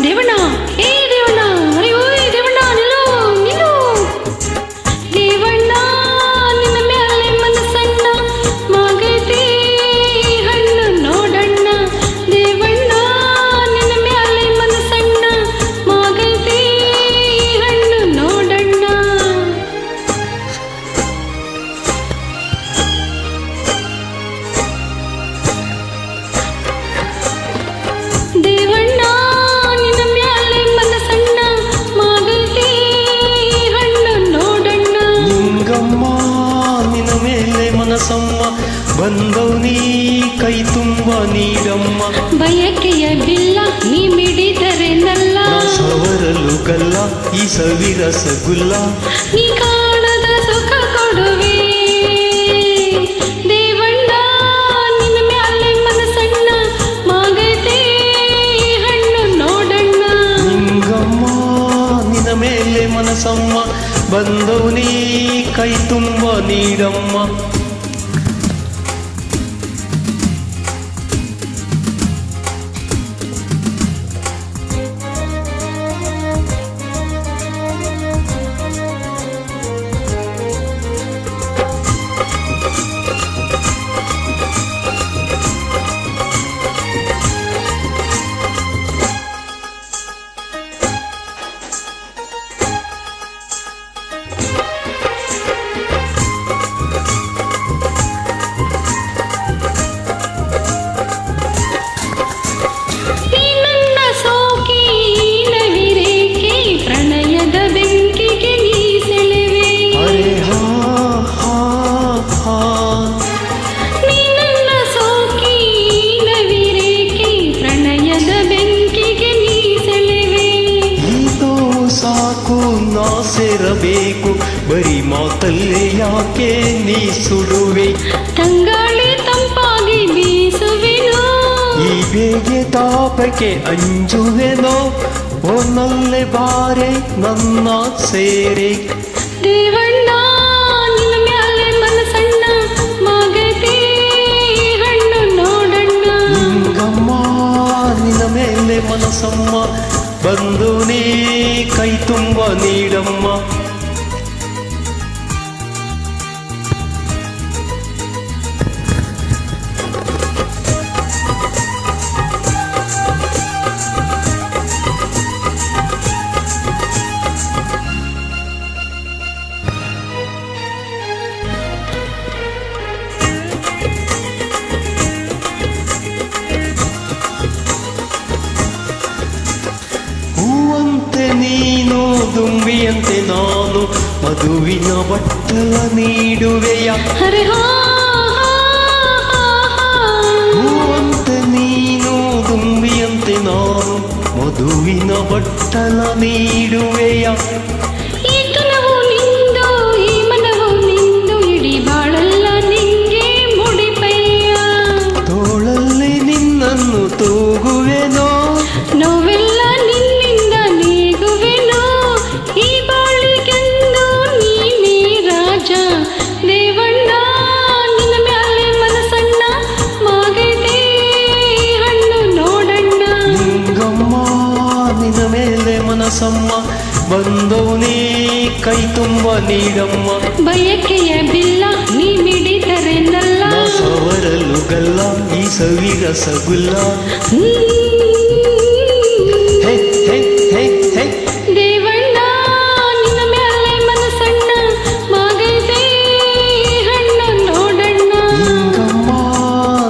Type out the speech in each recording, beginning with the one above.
ದೇವಣ್ಣ ಏ ದೇವಣ್ಣ ಅರೆ ಓಯ್ ದೇವಣ್ಣ ನಿಲ್ಲು ನಿಲ್ಲು ದೇವಣ್ಣ ನಿನ್ನ ಮ್ಯಾಲೆ ಮನಸ್ಸಣ್ಣ ಮಾಗೈತಿ ಹಣ್ಣು ನೋಡಣ್ಣ ದೇವಣ್ಣ ನಿನ್ನ ಮ್ಯಾಲೆ ಮನಸ್ಸಣ್ಣ ಮಾಗೈತಿ ಹಣ್ಣು ನೋಡಣ್ಣ ದೇವಣ್ಣ ಮನಸಮ್ಮ ಬಂದವನೀ ಕೈ ತುಂಬ ನೀಡಮ್ಮ ಬಯಕೆಯ ಬಿಲ್ಲ ನೀ ಮಿಡಿದರೆ ನಲ್ಲ ಸವರಲು ಗಲ್ಲ ಈ ಸವಿ ರಸಗುಲ್ಲ ನೀ ಕಾಣದ ಸುಖ ಕೊಡುವೆ ದೇವಣ್ಣ ನಿನ್ನ ಮ್ಯಾಲೆ ಮನಸ್ಸಣ್ಣ ಮಾಗೈತೆ ಹಣ್ಣು ನೋಡಣ್ಣ ನಿಂಗಮ್ಮ ನಿನ್ನ ಮೇಲೆ ಮನಸಮ್ಮ ಬಂದವನೀ ಕೈ ತುಂಬ ನೀಡಮ್ಮ ಸೇರಬೇಕು ಬರೀ ಮಾತಲ್ಲೇ ಯಾಕೆ ನೀ ಸುಡುವೆ ತಂಗಾಳಿ ತಂಪಾಗಿ ಬೀಸುವೆನೋ ಈ ಬೇಗೆ ತಾಪಕ್ಕೆ ಅಂಜುವೆನೋ ಒನ್ನಲ್ಲೇ ಬಾರೆ ನನ್ನ ಸೇರೆ ದೇವಣ್ಣ ನಿನ್ನ ಮ್ಯಾಲೆ ಮನಸ್ಸಣ್ಣ ಮಾಗೈತಿ ಹಣ್ಣು ನೋಡಣ್ಣ ನಿಂಗಮ್ಮ ನಿನ್ನ ಮೇಲೆ ಮನಸ್ಸಮ್ಮ ಬಂದು ನೀ ಕೈ ತುಂಬ ನೀಡಮ್ಮ ನೀನು ದುಂಬಿಯಂತೆ ನಾನು ಮಧುವಿನ ಬಟ್ಟಲ ನೀಡುವೆಯ ಹೂವಂತೆ ನೀನು ದುಂಬಿಯಂತೆ ನಾನು ಮಧುವಿನ ಬಟ್ಟಲ ನೀಡುವೆಯ ಈ ಕನವು ನಿಂದು ಈ ಮನವು ನಿಂದು ಇಡೀ ಬಾಳಲ್ಲ ನಿಂಗೆ ಮುಡಿಪಯ್ಯ ತೋಳಲ್ಲಿ ನಿನ್ನನ್ನು ತೂಗುವೆನೋ ನೋವೆಲ್ಲ ದೇವಣ್ಣ ನಿನ್ನ ಮ್ಯಾಲೆ ಮನಸ್ಸಣ್ಣ ಮಾಗೈತೆ ಹಣ್ಣು ನೋಡಣ್ಣ ನಿಂಗಮ್ಮ ನಿನ್ನ ಮೇಲೆ ಮನಸ್ಸಮ್ಮ ಬಂದವನೇ ಕೈ ತುಂಬ ನೀಡಮ್ಮ ಬಯಕೆಯ ಬಿಲ್ಲ ನೀ ಮಿಡಿದರೆ ನಲ್ಲ ಸವರಲು ಗಲ್ಲ ಈ ಸವಿ ರಸಗುಲ್ಲ ಹೇ ಹೇ ಹೇ ಹೇ ದೇವಣ್ಣ ನಿನ್ನ ಮ್ಯಾಲೆ ಮನಸ್ಸಣ್ಣ ಮಾಗೈತೆ ಹಣ್ಣು ನೋಡಣ್ಣ ನಿಂಗಮ್ಮ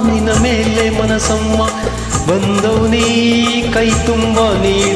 ನಿನ್ನ ಮೇಲೆ ಮನಸ್ಸಮ್ಮ ಬಂದವನೇ ಕೈ ತುಂಬ ನೀಡ